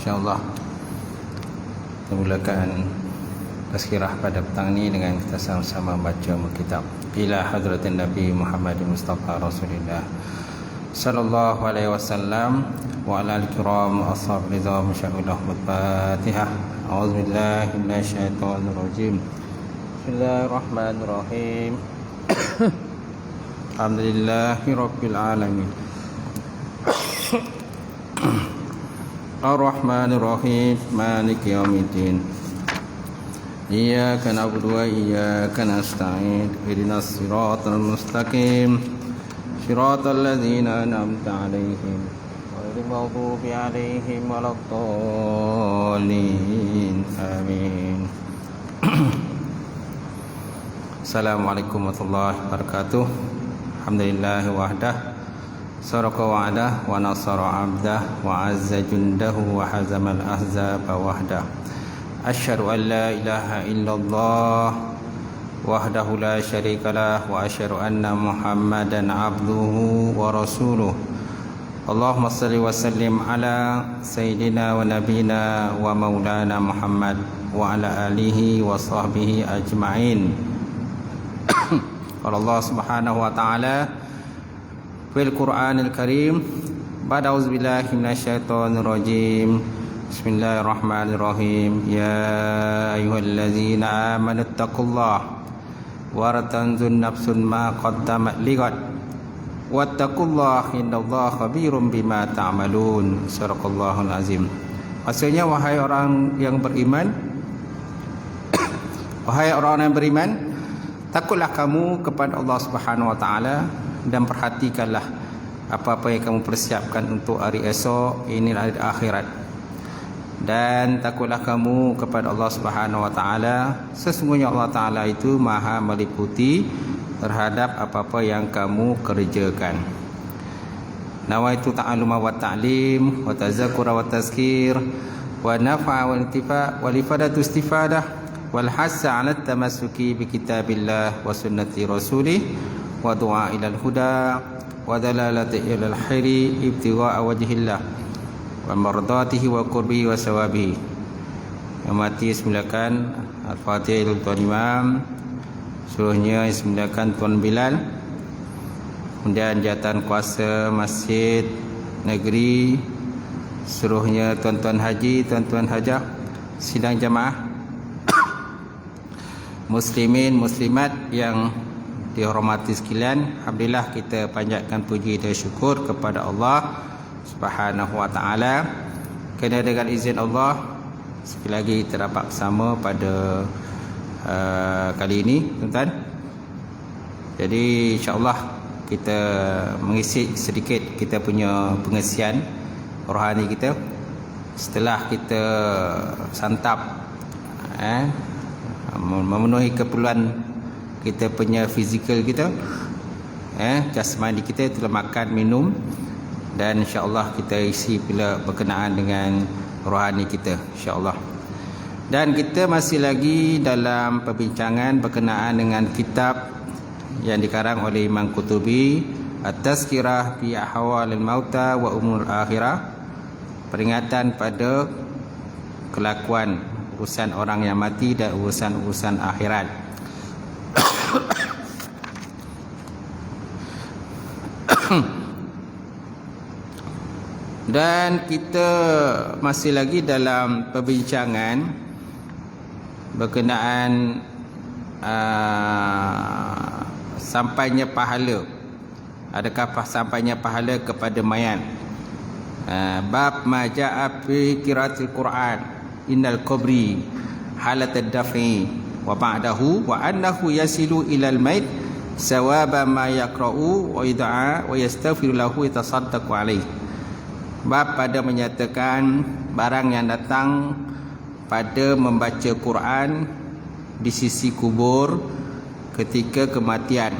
InsyaAllah kita mulakan tazkirah pada petang ini dengan kita sama-sama baca kitab ila hadratin Nabi Muhammad Mustafa Rasulullah sallallahu alaihi wasallam wa ala al-kiram ashab ridha masyaallah. Al-Fatihah. A'udzubillahi minasyaitonir rajim. Bismillahirrahmanirrahim. Alhamdulillahi rabbil alamin. Ar-Rahmanir Rahim. Maliki yaumiddin. Iyyaka na'budu wa iyyaka nasta'in. Ihdinas siratal mustaqim. Siratal ladzina an'amta 'alaihim ghairil maghdubi 'alaihim waladdallin. Amin. Assalamualaikum warahmatullahi wabarakatuh. Alhamdulillahi wahdah, sadaqa wa'adah wa nasara 'abdah wa 'azza jundahu wa hazamal ahzaba wahdah. Asyhadu an la ilaha illallah wahdahu la syarikalah wa asyhadu anna Muhammadan 'abduhu wa rasuluh. Allahumma salli wa sallim ala sayyidina wa nabiyina wa maulana Muhammad wa ala alihi wa sahbihi ajma'in. Qala Allah Subhanahu wa ta'ala fil Qur'anil Karim ba'da auzubillahi minasyaitonir rajim. Bismillahirrahmanirrahim. Ya ayyuhallazina amanu taqullaha wa tanzur nafsun ma qaddamat lighad wattaqullaha innallaha khabirum bima ta'malun. Sadaqallahul azim. Maksudnya, wahai orang yang beriman, wahai orang yang beriman, takutlah kamu kepada Allah Subhanahu wa taala dan perhatikanlah apa-apa yang kamu persiapkan untuk hari esok, ini hari akhirat. Dan takutlah kamu kepada Allah Subhanahu wa taala, sesungguhnya Allah taala itu Maha meliputi terhadap apa-apa yang kamu kerjakan. Nawaitu ta'alluma wa ta'lim wa tazakkura wa tazkir wa nafa'a wa intifa' wa ifadatu istifadah wal hassa 'ala tamassuki bi kitabillah wa sunnati rasulih wa du'a ila al-huda wa dalalati ila al-khairi ibtigha'a wajhillah wa mardatihi wa qurbihi wa sawabihi. Yang mati semulakan Al-Fatihah Tuan Imam, suruhnya semulakan Tuan Bilal, kemudian jawatan kuasa Masjid Negeri, suruhnya tuan-tuan haji, tuan-tuan hajah, sidang jamaah, muslimin muslimat yang dihormati sekalian. Alhamdulillah, kita panjatkan puji dan syukur kepada Allah Subhanahu wa taala kerana dengan izin Allah sekali lagi kita dapat bersama pada kali ini, tuan-tuan. Jadi insya-Allah kita mengisi sedikit kita punya pengisian rohani kita setelah kita santap memenuhi keperluan kita punya fizikal kita, jasmani kita, telah makan, minum, dan insya-Allah kita isi pula berkenaan dengan rohani kita, insya-Allah. Dan kita masih lagi dalam perbincangan berkenaan dengan kitab yang dikarang oleh Imam Qutubi, At-Tazkirah fi Ahwalil Mauta wa Umur Akhirah, peringatan pada kelakuan urusan orang yang mati dan urusan-urusan akhirat. Dan kita masih lagi dalam perbincangan berkenaan sampainya pahala. Adakah sampainya pahala kepada mayat? Bab ma jaa fi qiraatil Quran innal qabri halatad daf'i wa ba'dahu wa annahu yasilu ilal mayt sawaba ma yaqra'u wa yad'a wa yastaghfiru lahu yatasaddaqu alaihi. Bab pada menyatakan barang yang datang pada membaca Quran di sisi kubur ketika kematian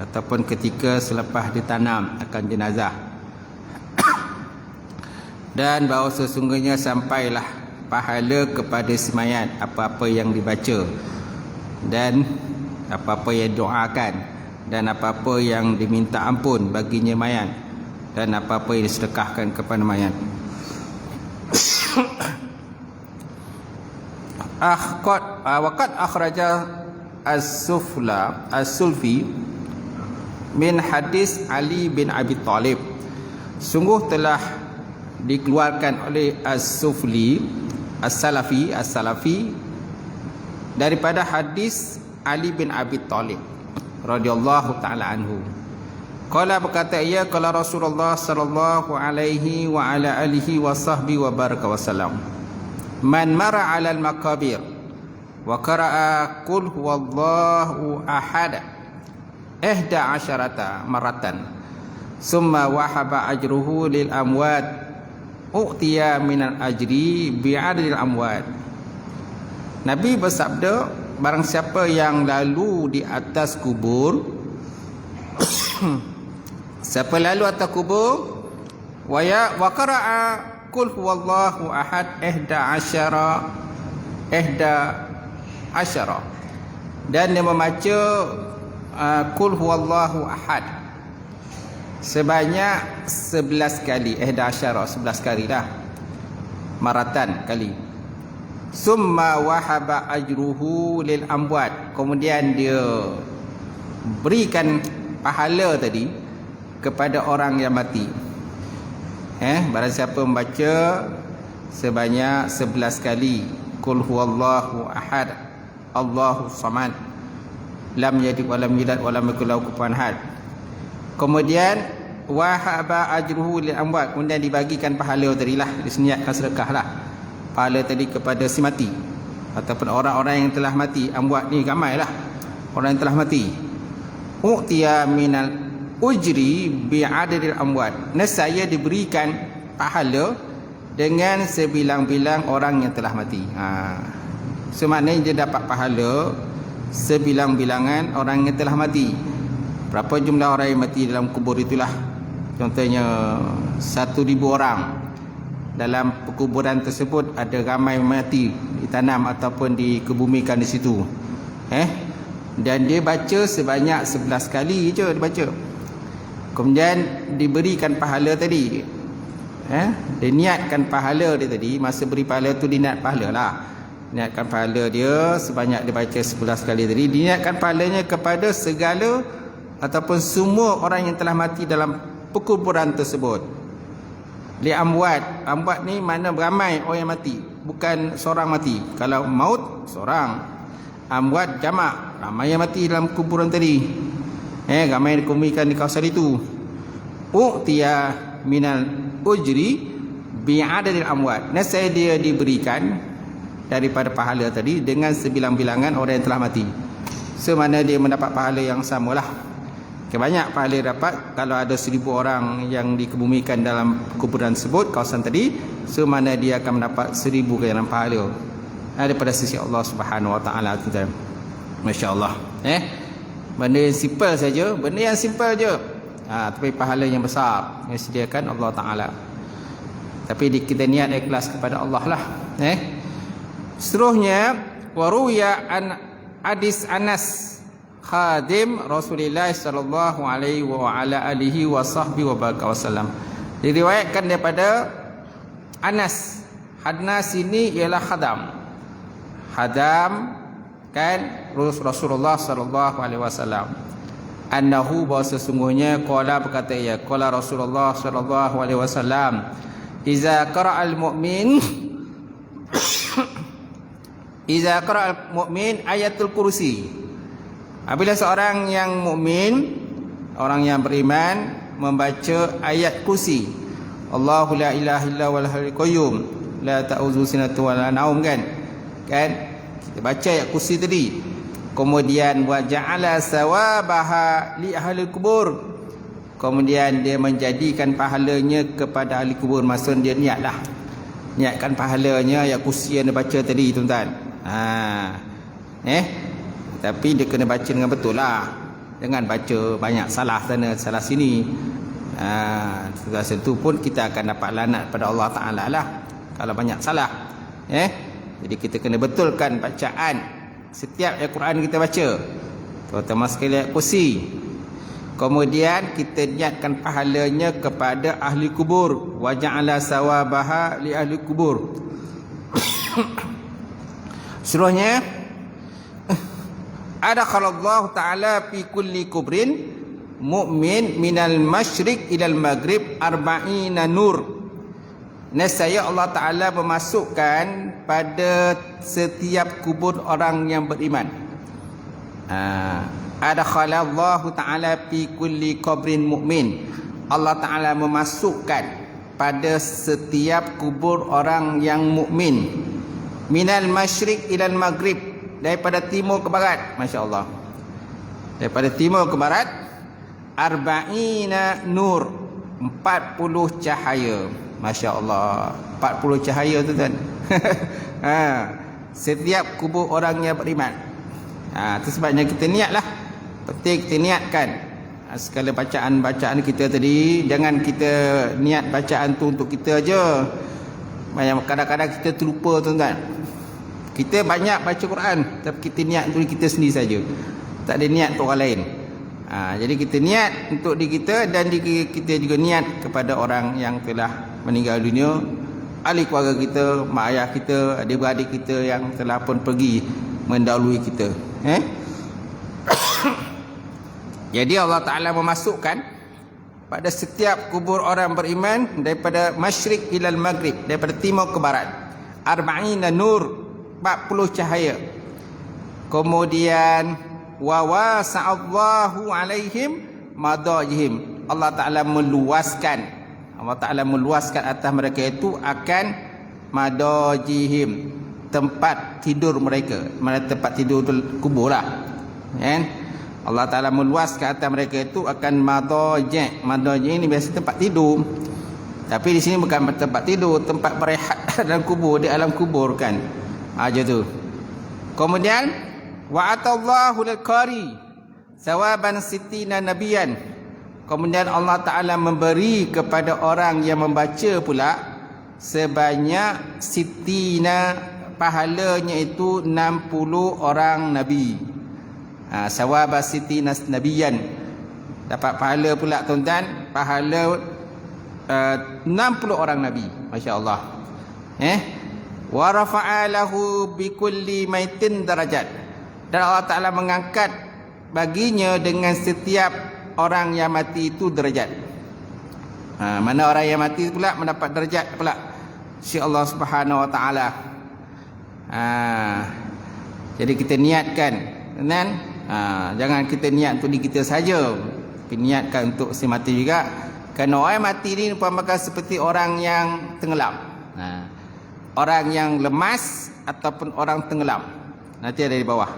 ataupun ketika selepas ditanam akan jenazah. Dan bahawa sesungguhnya sampailah pahala kepada si mayat apa-apa yang dibaca dan apa-apa yang doakan dan apa-apa yang diminta ampun baginya mayat dan apa-apa yang disedekahkan kepada mayat. Waqad akhraja as-Sulfi min hadis Ali bin Abi Talib. Sungguh telah dikeluarkan oleh as-Sufli as-Salafi daripada hadis Ali bin Abi Talib radhiyallahu taala anhu. Qala, berkata ia, qala Rasulullah sallallahu alaihi wa ala alihi wa sahbihi wa baraka wasallam, man mara 'alal maqabir wa qara'a qul huwallahu ahad 11 maratan summa wahaba ajruhu lil amwat u'tiya minal ajri bi'adil amwat. Nabi bersabda, barang siapa yang lalu di atas kubur siapa lalu atas kubur wa qara'a qul huwallahu ahad 11 dan dia membaca qul huwallahu ahad sebanyak 11 kali, 11 kali lah, maratan kali. Summa wahaba ajruhu lil amwat, kemudian dia berikan pahala tadi kepada orang yang mati. Barang siapa membaca sebanyak 11 kali qul huwallahu ahad Allahu samad lam yalid wa lam yulad wa lam yakul lahu kufuwan ahad, kemudian wahaba ajruhu lil amwat, kemudian dibagikan pahala tadi lah, diseniatkan sedekah lah pahala tadi kepada si mati ataupun orang-orang yang telah mati. Amwat ni ramai lah orang yang telah mati. U'tiya minal ujri bi'adadil amwat, nescaya diberikan pahala dengan sebilang-bilang orang yang telah mati. So maknanya dia dapat pahala sebilang-bilangan orang yang telah mati. Berapa jumlah orang yang mati dalam kubur itulah, contohnya 1,000 orang. Dalam perkuburan tersebut ada ramai mati, ditanam ataupun dikebumikan di situ. Dan dia baca sebanyak 11 kali je dia baca. Kemudian diberikan pahala tadi. Dia niatkan pahala dia tadi, masa beri pahala tu dia niat pahala lah. Niatkan pahala dia sebanyak dia baca 11 kali tadi, diniatkan pahalanya kepada segala ataupun semua orang yang telah mati dalam perkuburan tersebut. Li amwat, amwat ni mana ramai orang yang mati, bukan seorang mati. Kalau maut seorang, amwat jamak, ramai yang mati dalam kuburan tadi. Ramai yang dikumikan di kawasan itu. U'tiya minal ujri bi'adadil amwat, nescaya dia diberikan daripada pahala tadi dengan sebilang-bilangan orang yang telah mati. So mana dia mendapat pahala yang samalah. Banyak pahala dapat kalau ada 1,000 orang yang dikebumikan dalam kuburan tersebut, kawasan tadi. So mana dia akan mendapat 1,000 ganjaran pahala daripada sisi Allah Subhanahu Wa Taala. Masya-Allah. Benda yang simple saja, benda yang simple je. Tapi pahala yang besar yang sediakan Allah Taala. Tapi kita niat ikhlas kepada Allah lah. Seterusnya, waruya an hadis Anas khadim Rasulullah sallallahu alaihi wa ala alihi wa sahbihi wa baraka wasallam. Diriwayatkan daripada Anas. Hadnas ini ialah khadam. Khadam kan Rasulullah sallallahu alaihi wasallam. Annahu, bahawa sesungguhnya qala, berkata ia, qala Rasulullah sallallahu alaihi wasallam, iza qara'al mu'min iza qara'al mu'min ayatul kursi, apabila seorang yang mukmin, orang yang beriman membaca ayat kursi, Allahu la ilaha illa wal hayyul qayyum la ta'udzu sinatu wa la naum, kan kita baca ayat kursi tadi. Kemudian wa ja'ala sawabaha li ahli kubur, kemudian dia menjadikan pahalanya kepada ahli kubur. Maksud dia niatlah, niatkan pahalanya ayat kursi yang dia baca tadi, tuan-tuan. Tapi dia kena baca dengan betul lah, jangan baca banyak salah sana salah sini. Setelah itu pun kita akan dapat laknat pada Allah Ta'ala lah kalau banyak salah. Jadi kita kena betulkan bacaan setiap ayat Quran kita baca, terutama sekali ayat kursi. Kemudian kita niatkan pahalanya kepada ahli kubur. Wa ja'ala sawabaha li ahli kubur, Seluruhnya adakhalallahu ta'ala fi kulli kubrin mu'min minal masyriq ilal maghrib arba'ina nur. Nescaya Allah Ta'ala memasukkan pada setiap kubur orang yang beriman. Adakhalallahu ta'ala fi kulli kubrin mu'min. Allah Ta'ala memasukkan pada setiap kubur orang yang mukmin. Minal masyriq ilal maghrib, daripada timur ke barat. Masya Allah, daripada timur ke barat. Arba'ina nur, 40 cahaya. Masya Allah, 40 cahaya tu kan. Setiap kubur orang yang beriman. Itu sebabnya kita niatlah. Penting kita niatkan segala bacaan-bacaan kita tadi. Jangan kita niat bacaan tu untuk kita aja. Kadang-kadang kita terlupa, tuan-tuan. Kita banyak baca Quran, tapi kita niat untuk kita sendiri saja, tak ada niat untuk orang lain. Jadi kita niat untuk diri kita, dan kita juga niat kepada orang yang telah meninggal dunia, ahli keluarga kita, mak ayah kita, adik-beradik kita yang telah pun pergi mendahului kita. Jadi Allah Ta'ala memasukkan pada setiap kubur orang beriman daripada masyriq ilal maghrib, daripada timur ke barat, arba'ina nur, 40 cahaya. Kemudian wa wasa'allahu alaihim madajihim, Allah Ta'ala meluaskan atas mereka itu akan madajihim, tempat tidur mereka. Mana tempat tidur tu kubur lah, kan? Allah Ta'ala meluaskan atas mereka itu akan madajih. Madajih ini biasa tempat tidur, tapi di sini bukan tempat tidur, tempat berehat dalam kubur, di alam kubur kan. Aja tu. Kemudian wa atallahu lil qari sawaban sittina nabiyan. Kemudian Allah Ta'ala memberi kepada orang yang membaca pula sebanyak sittina, pahalanya itu 60 orang nabi. Sawaba sittina nabiyan, dapat pahala pula, tuan-tuan, pahala 60 orang nabi. Masya-Allah. Wa rafa'a lahu bi kulli maitin darajat, dan Allah Ta'ala mengangkat baginya dengan setiap orang yang mati itu derajat. Mana orang yang mati pula mendapat derajat pula si Allah Subhanahu Wa Ta'ala. Jadi kita niatkan, kan? Jangan kita niat untuk diri kita saja, kita niatkan untuk si mati juga. Kerana orang mati ni umpamakan seperti orang yang tenggelam, orang yang lemas ataupun orang tenggelam, nanti ada di bawah.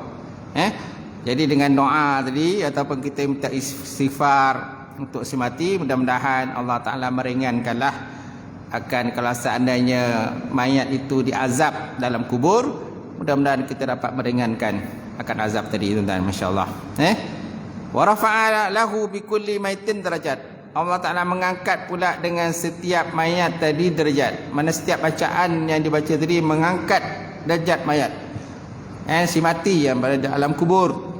Jadi dengan doa tadi ataupun kita minta istighfar untuk si mati, mudah-mudahan Allah Ta'ala meringankanlah akan kalau seandainya mayat itu diazab dalam kubur, mudah-mudahan kita dapat meringankan akan azab tadi, tuan-tuan. Masya-Allah. Wa rafa'a lahu bi kulli maitin darajat. Allah Ta'ala mengangkat pula dengan setiap mayat tadi derajat. Mana setiap bacaan yang dibaca tadi mengangkat derajat mayat, si mati yang berada dalam kubur.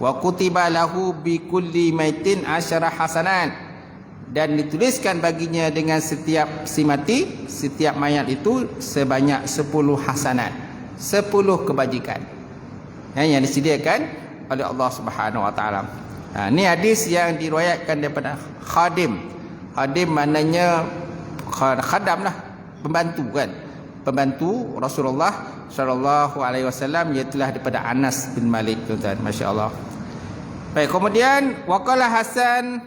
Wa kutiba lahu bi kulli maitin 10 hasanat, dan dituliskan baginya dengan setiap si mati, setiap mayat itu sebanyak 10 hasanat, 10 kebajikan yang disediakan oleh Allah Subhanahu Wa Ta'ala. Ini hadis yang diriwayatkan daripada khadim. Khadim maknanya khadam lah, pembantu kan, pembantu Rasulullah sallallahu alaihi wasallam, iaitulah daripada Anas bin Malik, tuan-tuan. Masya-Allah. Baik, kemudian waqala Hasan,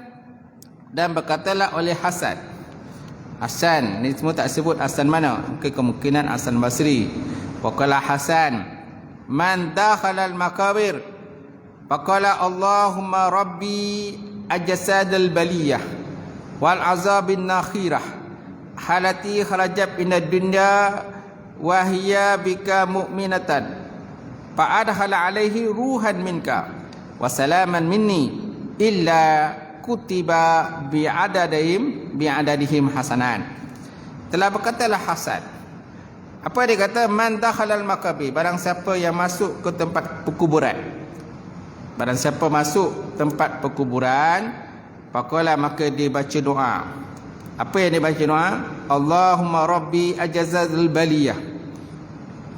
dan berkatalah oleh Hasan. Hasan ni semua tak sebut Hasan mana, kemungkinan Hasan Basri. Waqala Hasan, man dakhala al-maqabir faqala Allahumma rabbi ajsadal baliyah wal azabin nakhirah halati kharajat minad dunya wa hiya bika mu'minatan fa adkhala alaihi ruhan minka wa salaman minni illa kutiba bi'adadihim hasanan. Telah berkatalah Hasan, apa dia kata, man dakhalal maqabir, barang siapa yang masuk ke tempat perkuburan, barang siapa masuk tempat perkuburan, faqala, maka dia baca doa. Apa yang dia baca doa? Allahumma rabbi ajazal baliyah,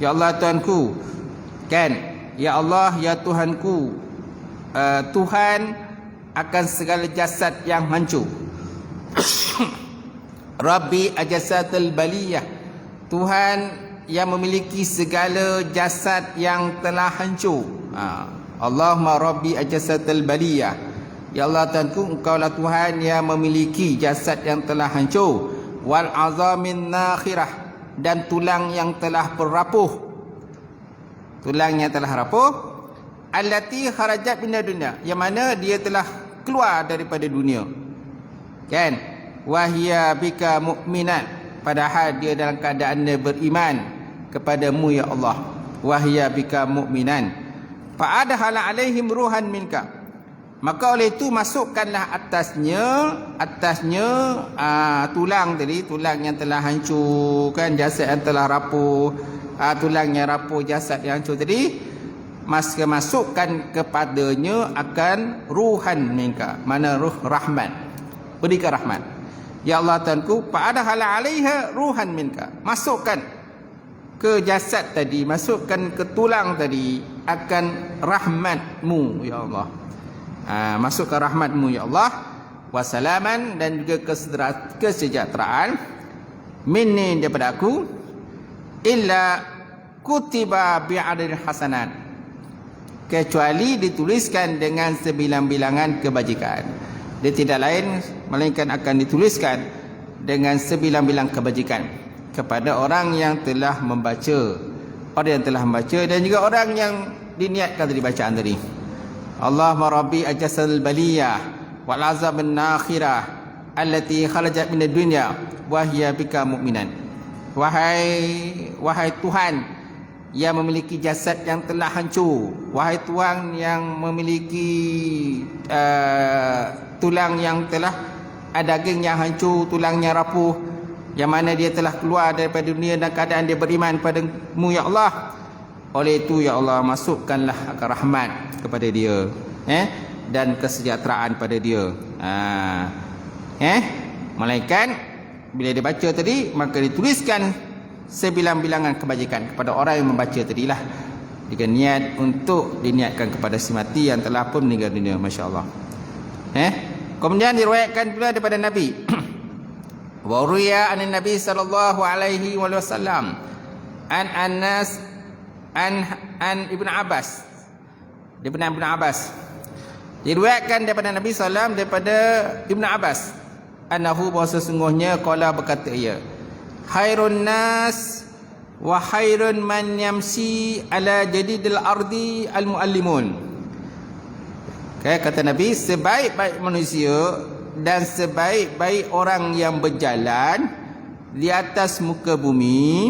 Ya Allah Tuhanku, kan, ya Allah ya Tuhanku, Tuhan akan segala jasad yang hancur. Rabbi ajasatul baliyah, Tuhan yang memiliki segala jasad yang telah hancur. Allahumma Rabbi ajasatul baliyah, ya Allah Tuhanku, Engkaulah Tuhan yang memiliki jasad yang telah hancur. Wal azamin nakhirah, dan tulang yang telah berapuh, tulang yang telah rapuh. Allati kharajat minad dunya, yang mana dia telah keluar daripada dunia, kan. Wahia bika mu'minat, padahal dia dalam keadaan dia beriman kepadamu ya Allah. Wahia bika mu'minan fa'adhala alaihim ruhan minka, maka oleh itu masukkanlah atasnya tulang tadi, tulang yang telah hancur, kan, jasad yang telah rapuh, tulang yang rapuh, jasad yang hancur tadi, masukkan kepadanya akan ruhan minka, mana ruh rahmat, berikan rahmat. Ya Allah Tuhanku, fa'adhala alaiha ruhan minka, masukkan ke jasad tadi, masukkan ke tulang tadi akan rahmatmu ya Allah. Masukkan rahmatmu ya Allah. Wasalaman, dan juga kesejahteraan, minni, daripada aku, illa kutiba bi'adil hasanat, kecuali dituliskan dengan sebilang-bilangan kebajikan. Dia tidak lain melainkan akan dituliskan dengan sebilang-bilang kebajikan kepada orang yang telah membaca, dan juga orang yang diniatkan tadi bacaan tadi. Allahumma Rabbi ajasal baliyah wal azab an-nakhirah allati kharajat minad dunya wa hiya bika mu'minan. Wahai Tuhan yang memiliki jasad yang telah hancur, wahai Tuhan yang memiliki tulang yang telah daging yang hancur, tulangnya rapuh, yang mana dia telah keluar daripada dunia dan keadaan dia beriman padamu ya Allah. Oleh itu ya Allah, masukkanlah akan rahmat kepada dia, dan kesejahteraan pada dia. Melainkan bila dia baca tadi, maka dituliskan sebilang-bilangan kebajikan kepada orang yang membaca tadilah, dengan niat untuk diniatkan kepada si mati yang telah pun meninggal dunia. Masya Allah. Kemudian diriwayatkan pula daripada Nabi wa ruya anin Nabi sallallahu alaihi wasallam an Anas an Ibn Abbas, daripada Ibn Abbas, diriwayatkan daripada Nabi sallallahu daripada Ibn Abbas, annahu, bahawa sesungguhnya qala, berkata ia, khairun nas wa khairun man yamsi ala jadidil ardi al muallimun. Kata Nabi, sebaik-baik manusia dan sebaik-baik orang yang berjalan di atas muka bumi,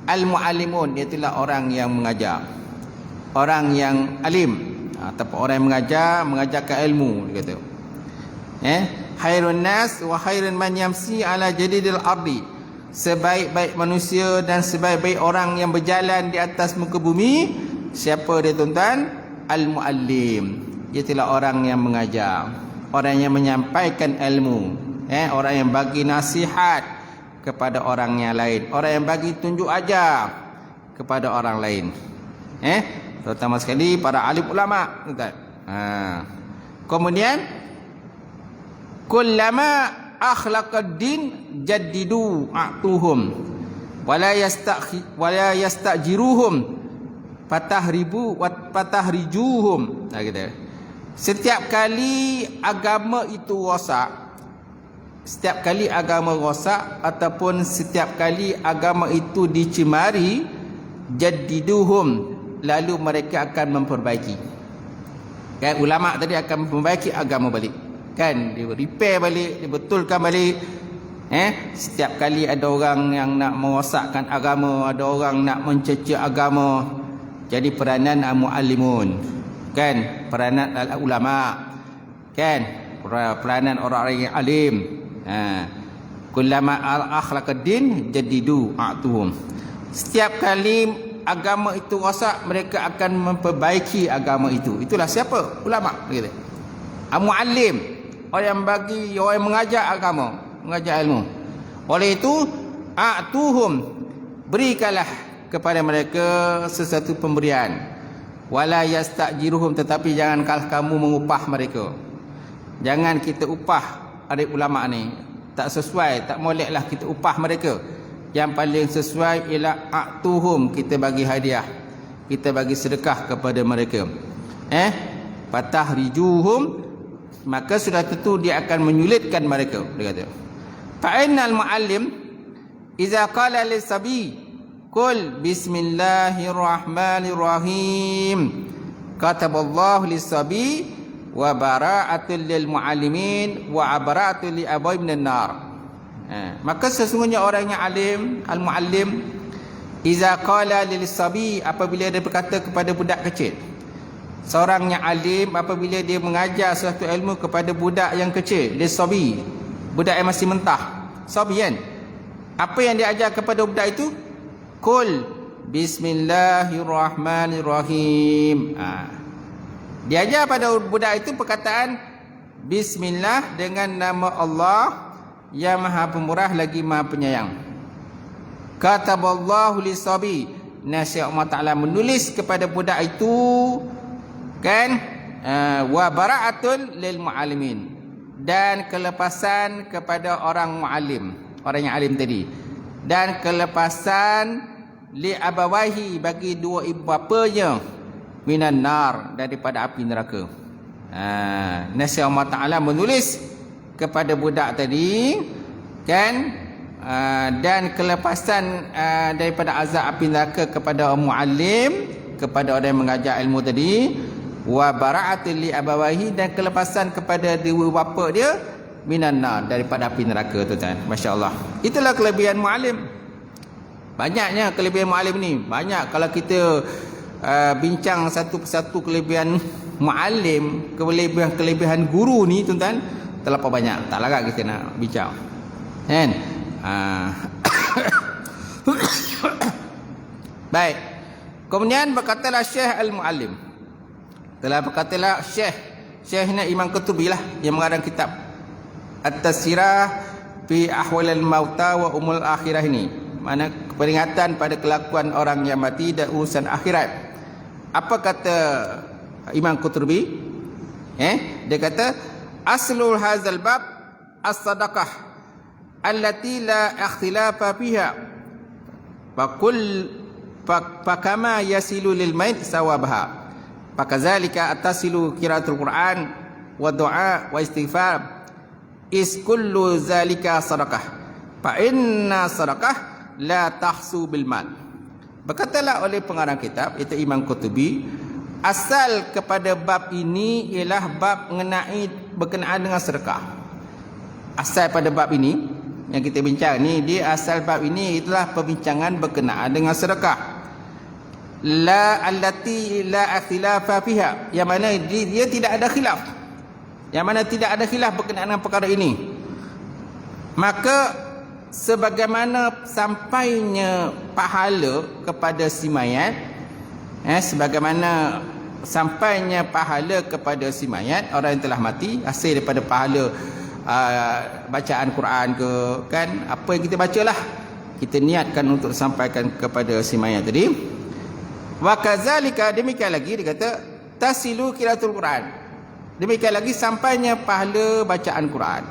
al muallimun, ialah orang yang mengajar, orang yang alim, ataupun orang yang mengajarkan ilmu, dia kata. Khairun nas wa khairun man yamsi ala jadidil ardi, sebaik-baik manusia dan sebaik-baik orang yang berjalan di atas muka bumi, siapa dia tuan-tuan? Al-muallim, ialah orang yang mengajar, orang yang menyampaikan ilmu, orang yang bagi nasihat kepada orang yang lain, orang yang bagi tunjuk ajar kepada orang lain, terutama sekali para alim ulama, tuan-tuan. Kemudian kullama akhlaqad din jaddidu a'tuhum wala yastajiruhum fatahrijuhum. Gitu. Setiap kali agama itu rosak, ataupun setiap kali agama itu dicemari, jaddiduhum, lalu mereka akan memperbaiki. Kan ulama tadi akan memperbaiki agama balik, kan, dia repair balik, dia betulkan balik. Setiap kali ada orang yang nak merosakkan agama, ada orang nak mencerca agama, jadi peranan muallimun, kan, peranan ulama, kan, peranan orang-orang yang alim. Kullama akhlaqad din jaddidu a'tuhum. Setiap kali agama itu rosak, mereka akan memperbaiki agama itu. Itulah siapa? Ulama, begitu. Muallim, orang yang bagi, orang yang mengajar agama, mengajar ilmu. Oleh itu a'tuhum, berikanlah kepada mereka sesuatu pemberian. Wala yastajiruhum, tetapi jangan kamu mengupah mereka. Jangan kita upah ada ulama ni. Tak sesuai, tak moleklah kita upah mereka. Yang paling sesuai ialah a'tuhum, kita bagi hadiah. Kita bagi sedekah kepada mereka. Fatahrijuhum, maka sudah tentu dia akan menyulitkan mereka. Dia kata, fa'innal muallim idza qala lis-sabi qul bismillahirrahmanirrahim kataballahu lis-sabi wa bara'atul lil muallimin wa abara'atul li abai minan nar. Maka sesungguhnya orang yang alim, al-muallim, idza qala lis-sabi, apabila dia berkata kepada budak kecil. Seorang yang alim apabila dia mengajar sesuatu ilmu kepada budak yang kecil, dia sabi, budak yang masih mentah, sabi kan. Apa yang dia ajar kepada budak itu? Qul bismillahirrahmanirrahim. Dia ajar pada budak itu perkataan bismillah dengan nama Allah yang Maha Pemurah lagi Maha Penyayang. Kataballahu lisabi, nasihat Allah Ta'ala menulis kepada budak itu kan, wa bara'atul lil muallimin, dan kelepasan kepada orang muallim, orang yang alim tadi, dan kelepasan li abawahi, bagi dua ibu bapanya, minan nar, daripada api neraka. Nasihat Allah Ta'ala menulis kepada budak tadi kan, dan kelepasan daripada azab api neraka kepada muallim, kepada orang yang mengajar ilmu tadi, wa bara'atul li abawahi, dan kelepasan kepada dua bapa dia, minan nar, daripada api neraka. Tuan-tuan, masya-Allah, itulah kelebihan muallim. Banyaknya kelebihan muallim ni, banyak. Kalau kita bincang satu persatu kelebihan muallim, kelebihan guru ni tuan-tuan, terlampau banyak, tak larat kita nak bincang kan. Baik, kemudian berkatalah Syekh al-Muallim, telah berkatalah Syekh ni Imam Qurtubi lah, yang mengarang kitab At-Tasirah fi Ahwalil Mauta wa Umul Akhirah ini, mana peringatan pada kelakuan orang yang mati dan urusan akhirat. Apa kata Imam Qurtubi? Dia kata, aslul hadzal bab as-sadaqah allati la ikhtilafa fiha fakama yasilu lil mayt sawabaha fakazalika atasilu qiraatul Quran wa du'a wa istighfar is kullu zalika sadaqah fa inna sadaqah la tahsu bil mal. Berkatalah oleh pengarang kitab, itu Imam Qurtubi, asal kepada bab ini ialah bab berkenaan dengan sedekah. Asal pada bab ini yang kita bincang ni, dia asal bab ini itulah perbincangan berkenaan dengan sedekah. La allati la ikhtilafa fiha, yang mana dia tidak ada khilaf. Yang mana tidak ada khilaf berkenaan dengan perkara ini. Maka sebagaimana sampainya pahala kepada si mayat, sebagaimana sampainya pahala kepada si mayat, orang yang telah mati, hasil daripada pahala bacaan Quran ke, kan, apa yang kita bacalah, kita niatkan untuk sampaikan kepada si mayat tadi. Wa kadzalika, demikian lagi dia kata, tasilu qiraatul Quran, demikian lagi sampainya pahala bacaan Quran,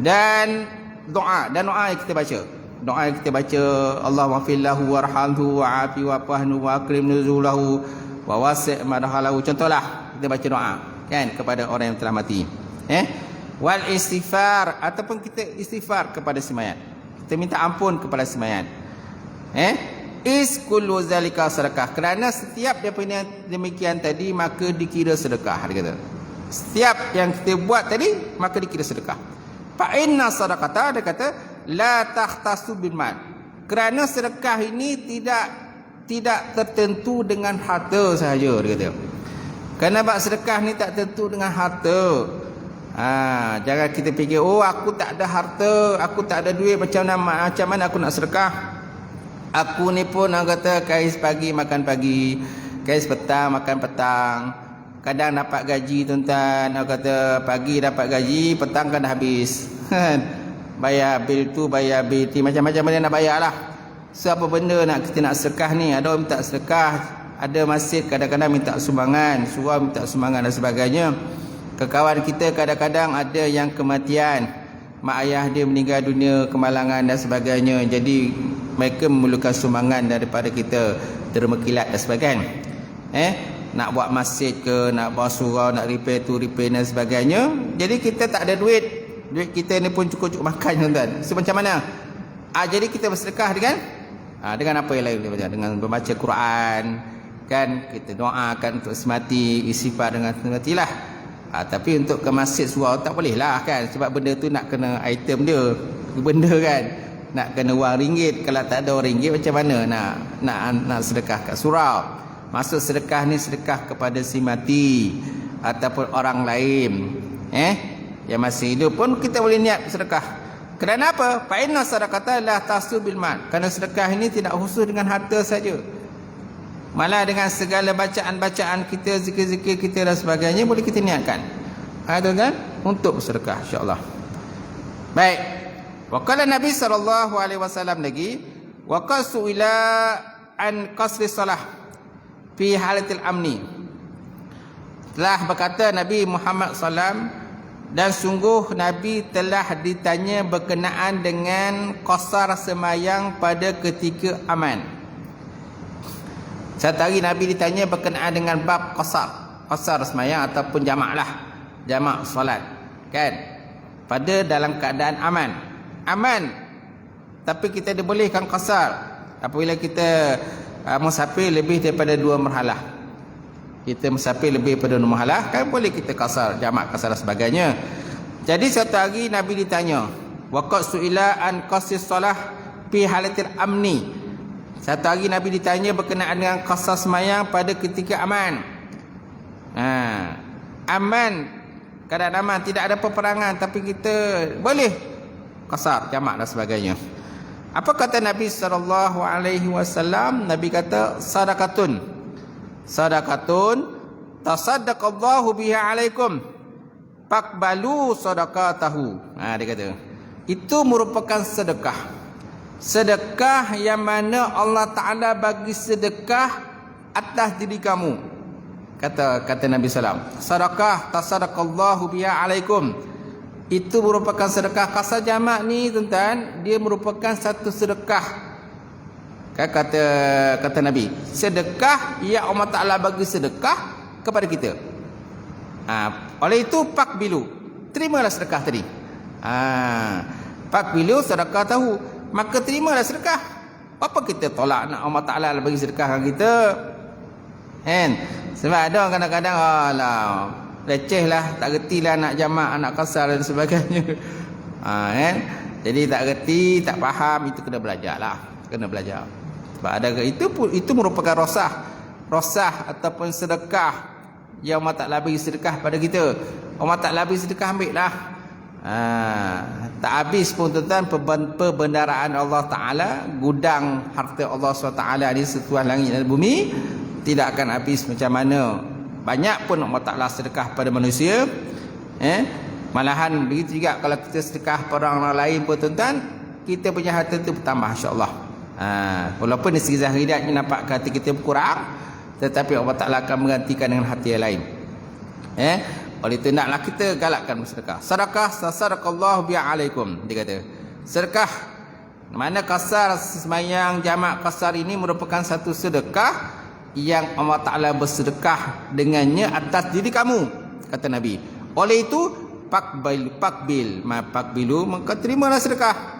dan doa yang kita baca. Doa yang kita baca, Allahumma fillahu warhamhu wa'afi wa'fahnu wa'akrim nuzulahu wa wasi' madhalahu. Contohlah kita baca doa kan kepada orang yang telah mati. Wal istighfar, ataupun kita istighfar kepada si mayat, kita minta ampun kepada si mayat. Is kullu zalika sedekah, kerana setiap daripada demikian tadi maka dikira sedekah. Dia kata setiap yang kita buat tadi maka dikira sedekah. Fa inna sadaqata, dia kata, la takhtasu bil mal, kerana sedekah ini tidak tertentu dengan harta sahaja. Dia kata kerana bab sedekah ni tak tentu dengan harta. Jangan kita fikir, oh aku tak ada harta, aku tak ada duit, macam mana aku nak sedekah. Aku ni pun orang kata kais pagi makan pagi, kais petang makan petang. Kadang dapat gaji tuan-tuan, orang kata pagi dapat gaji, petang kan dah habis. Bayar bil tu, bayar bil tu, macam-macam benda nak bayar lah. Siapa benda kita nak sedekah ni? Ada orang minta sedekah, ada masjid kadang-kadang minta sumbangan, surau minta sumbangan dan sebagainya. Kawan kita kadang-kadang ada yang kematian, mak ayah dia meninggal dunia, kemalangan dan sebagainya. Jadi mereka memerlukan sumbangan daripada kita, derma kilat dan sebagainya. Nak buat masjid ke, nak buat surau, nak repair tu, repair dan sebagainya. Jadi kita tak ada duit. Duit kita ni pun cukup-cukup makan, tuan-tuan. So macam mana? Jadi kita bersedekah dengan apa yang lain? Dengan membaca Quran, kan? Kita doakan untuk semati, istighfar dengan semati lah. Tapi untuk ke masjid surau tak boleh lah, kan? Sebab benda tu nak kena item dia, benda kan, nak kena wang ringgit. Kalau tak ada wang ringgit, macam mana nak sedekah kat surau? Maksud sedekah ni sedekah kepada si mati ataupun orang lain, yang masih hidup pun kita boleh niat sedekah. Kerana apa? Fa inna sadaqata la tasu bil mal. Kerana sedekah ini tidak khusus dengan harta saja, malah dengan segala bacaan-bacaan kita, zikir-zikir kita dan sebagainya boleh kita niatkan. Ada kan? Untuk bersedekah, insya-Allah. Baik. Wa qala Nabi sallallahu alaihi wasallam lagi, wa qasu ila an qasri salah fi halatil amni. Telah berkata Nabi Muhammad SAW, dan sungguh Nabi telah ditanya berkenaan dengan qasar semayang pada ketika aman. Satu hari Nabi ditanya berkenaan dengan bab qasar semayang ataupun jamak lah, jamak solat, kan, pada dalam keadaan aman, tapi kita dibolehkan qasar apabila kita musafir lebih daripada 2 marhalah. Kita musafir lebih daripada 2 marhalah, kan boleh kita qasar, jamak qasar dan sebagainya. Jadi satu hari Nabi ditanya, waqad su'ila an qasris salah fi halatil amni. Satu hari Nabi ditanya berkenaan dengan qasar semayang pada ketika aman. Aman, keadaan aman, tidak ada peperangan, tapi kita boleh qasar, jamak dan sebagainya. Apa kata Nabi SAW? Nabi kata, sadaqatun tasaddaqallahu biha alaikum faqbalu sadaqatahu. Dia kata, itu merupakan sedekah yang mana Allah Ta'ala bagi sedekah atas diri kamu. Kata Nabi SAW, sadaqah tasaddaqallahu biha alaikum, itu merupakan sedekah. Qasar jamak ni, tuan-tuan, dia merupakan satu sedekah. Kata Nabi, sedekah yang Allah Ta'ala bagi sedekah kepada kita. Oleh itu pakbilu, terimalah sedekah tadi. Pakbilu sedekah tahu, maka terimalah sedekah. Apa kita tolak nak Allah Ta'ala bagi sedekah kita, kan? Sebab ada kadang-kadang leceh lah, tak reti lah nak jamak, nak qasar dan sebagainya. Kan? Jadi tak reti, tak faham, itu kena belajar lah. Kena belajar. Sebab ada itu merupakan rosah ataupun sedekah yang Allah Ta'ala bagi sedekah pada kita. Allah Ta'ala bagi sedekah, ambil lah. Tak habis pun, tuan-tuan, perbendaraan Allah Ta'ala, gudang harta Allah SWT di setuan langit dan bumi, tidak akan habis macam mana. Banyak pun Allah Ta'ala sedekah pada manusia, malahan begitu juga kalau kita sedekah pada orang lain pun, tuan-tuan, kita punya harta itu bertambah, insya-Allah. Walaupun dari segi zahiriatnya nampak hati kita berkurang, tetapi Allah Ta'ala akan menggantikan dengan hati yang lain. Oleh itu naklah kita galakkan bersedekah. Sadaqallahu bi'alaikum. Dia kata, sedekah, mana qasar semayang jamak qasar ini merupakan satu sedekah yang Allah Ta'ala bersedekah dengannya atas diri kamu, kata Nabi. Oleh itu pakbilu, maka terimalah sedekah.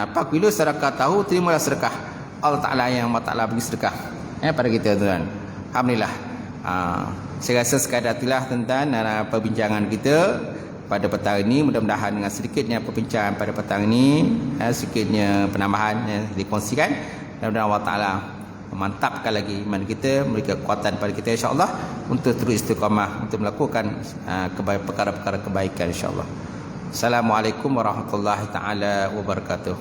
Pakbilu sedekah tahu, terimalah sedekah Allah Ta'ala yang Allah Ta'ala bagi sedekah pada kita, tuan. Alhamdulillah. Saya rasa sekadar itulah, tuan-tuan, perbincangan kita pada petang ini. Mudah-mudahan dengan sedikitnya perbincangan pada petang ini, sedikitnya penambahan yang dikongsikan, mudah-mudahan Allah Ta'ala memantapkan lagi iman kita, memberi kekuatan pada kita, insya-Allah, untuk terus istiqamah untuk melakukan perkara-perkara kebaikan, insya-Allah. Assalamualaikum warahmatullahi taala wabarakatuh.